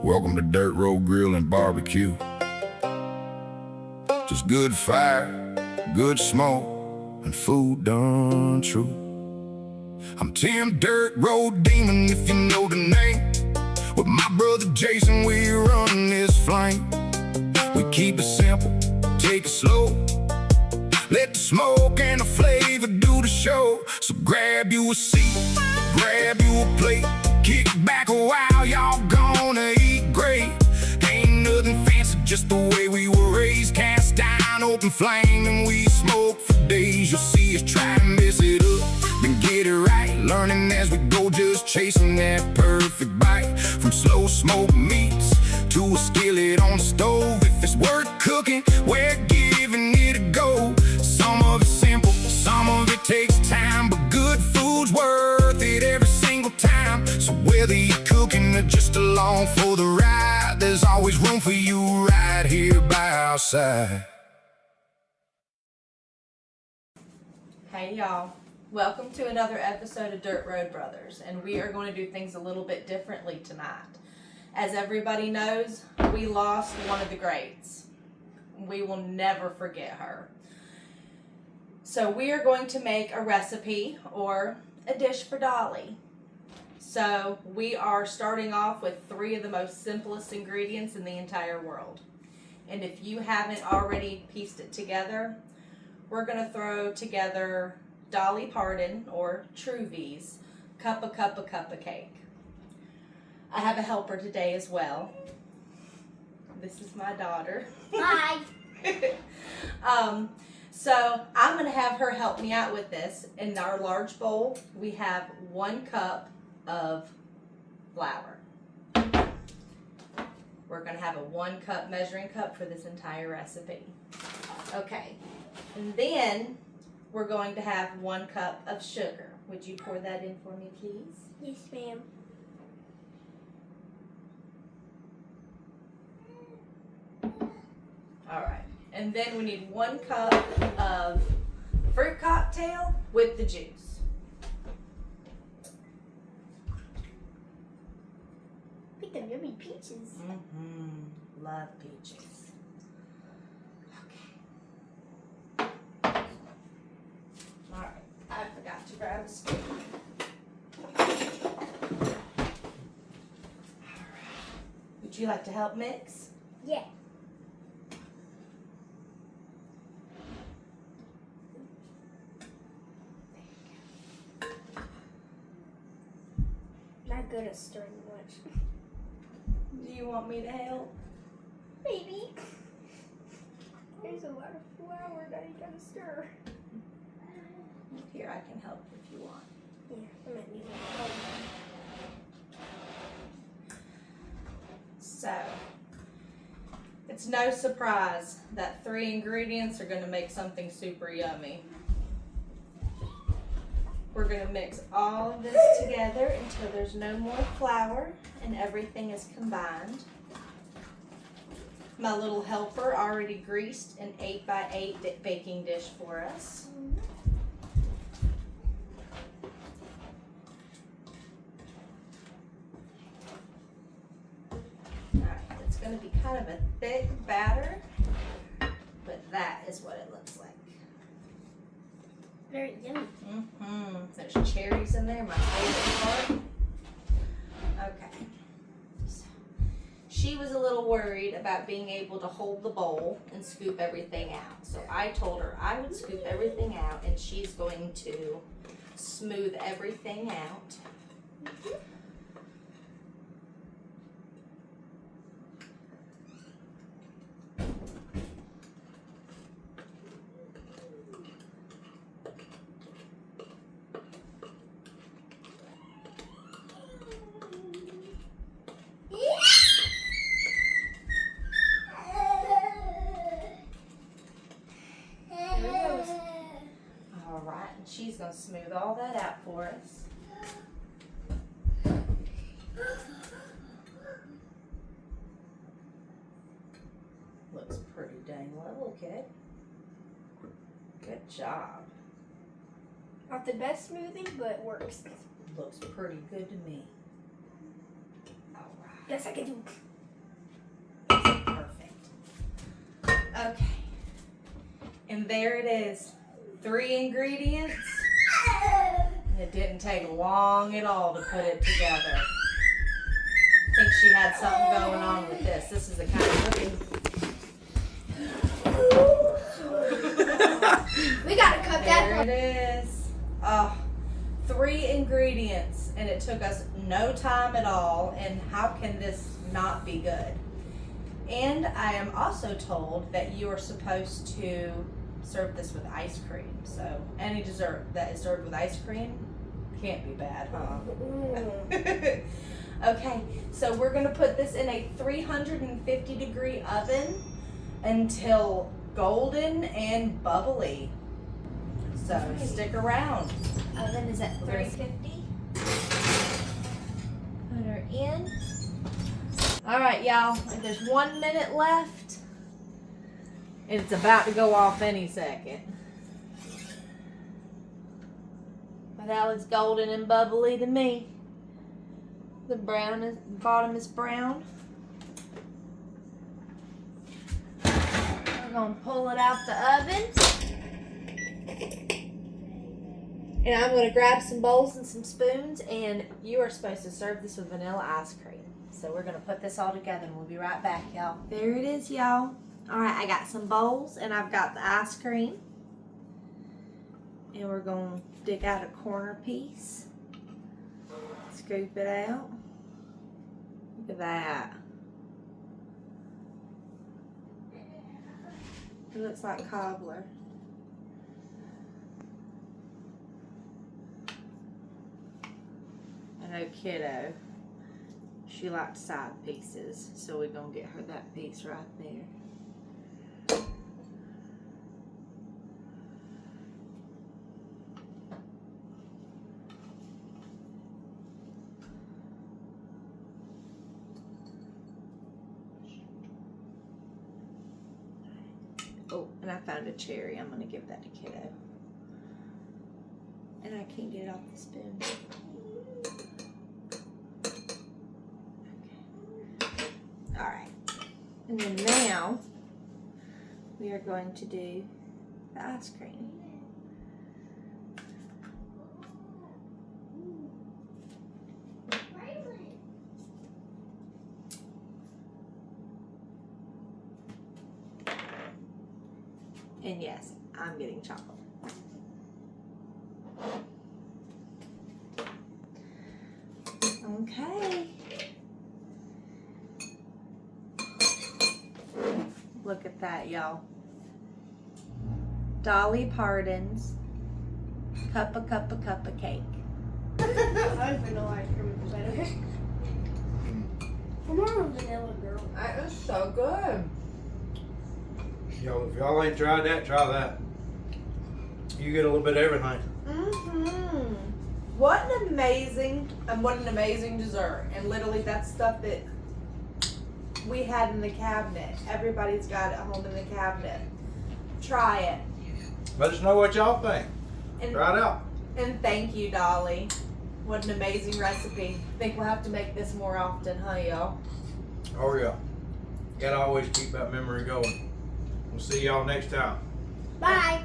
Welcome to Dirt Road Grill and Barbecue. Just good fire, good smoke, and food done true. I'm Tim Dirt Road Demon, if you know the name. With my brother Jason, we run this flame. We keep it simple, take it slow. Let the smoke and the flavor do the show. So grab you a seat, grab you a plate, kick back a while, y'all gonna eat great. Ain't nothing fancy, just the way we were raised. Cast iron, open flame, and we smoke for days. You'll see us try to mess it up, then get it right. Learning as we go, just chasing that perfect bite. From slow smoke meats to a skillet on the stove. If it's worth cooking, we're giving it a go. Some of it's simple, some of it takes time, but good food's worth it every single time. So whether you're cooking or just along for the ride, there's always room for you right here by our side. Hey y'all, welcome to another episode of Dirt Road Brothers, and we are going to do things a little bit differently tonight. As everybody knows, we lost one of the greats. We will never forget her. So we are going to make a recipe or a dish for Dolly. So we are starting off with 3 of the most simplest ingredients in the entire world. And if you haven't already pieced it together, we're going to throw together Dolly Parton, or True V's, Cuppa Cuppa Cuppa Cake. I have a helper today as well. This is my daughter. Hi. So I'm going to have her help me out with this. In our large bowl, we have 1 cup of flour. We're going to have a 1 cup measuring cup for this entire recipe. Okay, and then we're going to have 1 cup of sugar. Would you pour that in for me, please? Yes, ma'am. All right, and then we need 1 cup of fruit cocktail with the juice. Pick them yummy peaches. Love peaches. Okay. All right, I forgot to grab a spoon. All right. Would you like to help mix? Yeah. Not good at stirring much. Do you want me to help? Maybe. There's a lot of flour that you gotta stir. Here, I can help if you want. Yeah, I might need help. So, it's no surprise that 3 ingredients are going to make something super yummy. We're going to mix all of this together until there's no more flour and everything is combined. My little helper already greased an 8x8 baking dish for us. Alright, it's going to be kind of a thick batter, but that is what it looks like. Very yummy. There's cherries in there, my favorite part. Okay. So, she was a little worried about being able to hold the bowl and scoop everything out. So I told her I would scoop everything out and she's going to smooth everything out. Alright, and she's going to smooth all that out for us. Looks pretty dang level, kid. Good job. Not the best smoothing, but it works. Looks pretty good to me. Alright. Yes, I can do. Okay. And there it is. 3 ingredients. And it didn't take long at all to put it together. I think she had something going on with this. This is the kind of cooking. We gotta cut There that. it is. 3 ingredients, and it took us no time at all. And how can this not be good? And I am also told that you are supposed to serve this with ice cream. So any dessert that is served with ice cream can't be bad, huh? Okay, so we're gonna put this in a 350-degree oven until golden and bubbly. So stick around. Oven is at 350. Put her in. All right, y'all, there's 1 minute left. And it's about to go off any second. But that looks golden and bubbly to me. The bottom is brown. We're gonna pull it out the oven. And I'm gonna grab some bowls and some spoons, and you are supposed to serve this with vanilla ice cream. So we're gonna put this all together and we'll be right back, y'all. There it is, y'all. All right, I got some bowls and I've got the ice cream. And we're gonna dig out a corner piece. Scoop it out. Look at that. It looks like cobbler. I know kiddo, she likes side pieces, so we're gonna get her that piece right there. Oh, and I found a cherry. I'm gonna give that to kiddo. And I can't get it off the spoon. Okay. Alright. And then now we are going to do the ice cream. And yes, I'm getting chocolate. Okay. Look at that, y'all. Dolly Parton's Cuppa Cuppa Cuppa Cake. I vanilla ice cream is better. I'm not a vanilla girl. That is so good. Yo, if y'all ain't tried that, try that. You get a little bit of everything. Mm-hmm. What an amazing dessert. And literally that's stuff that we had in the cabinet. Everybody's got it home in the cabinet. Try it. Let us know what y'all think. And, Try it out. and thank you, Dolly. What an amazing recipe. I think we'll have to make this more often, huh, y'all? Oh yeah. Gotta always keep that memory going. We'll see y'all next time. Bye.